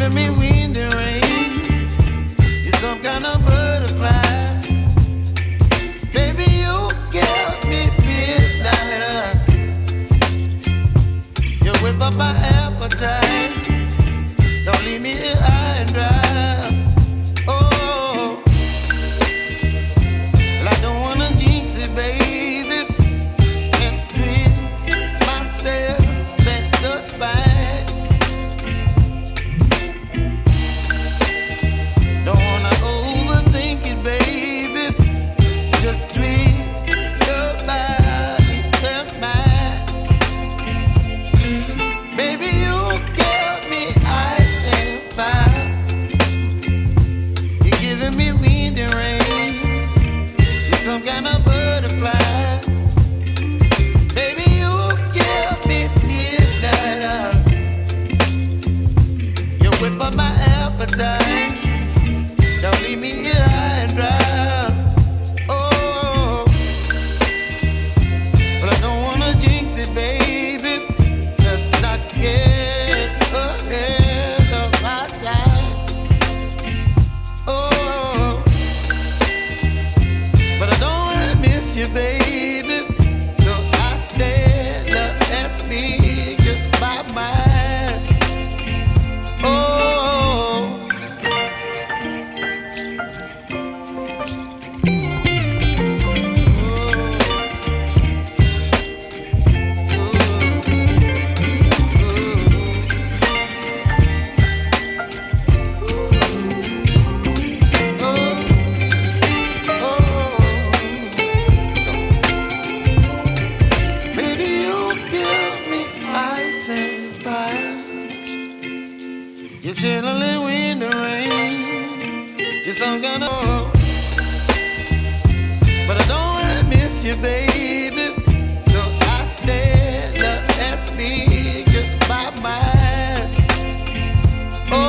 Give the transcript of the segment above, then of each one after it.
giving me wind and rain. You're some kind of butterfly. Baby, you give me midnight. You whip up my appetite. Don't leave me here high and dry. Oh, well, I don't wanna jinx it, baby, and twist myself at the spine. Don't wanna overthink it, baby. It's just twist your body and mine. Baby, you give me ice and fire. You're giving me wind and rain. You're some kind of butterfly. Baby, you give me midnight. You whip up my appetite. Don't leave me here high and dry. Oh, but I don't wanna jinx it, baby. Let's not get ahead of my time. Oh, but I don't wanna miss you, baby. So I stand up and speak just my mind. Oh. You're chilling wind and rain. You're some kind of, but I don't wanna miss you, baby. So I stand up and speak just my mind. Oh.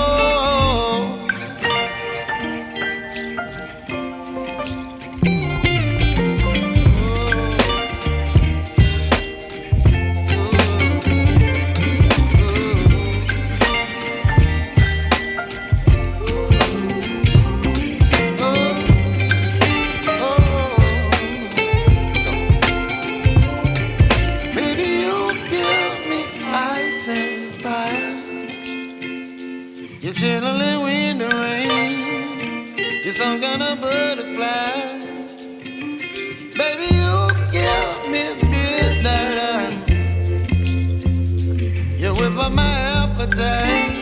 You're chilling wind and rain. You're some kind of butterfly. Baby, you give me midnight. You whip up my appetite.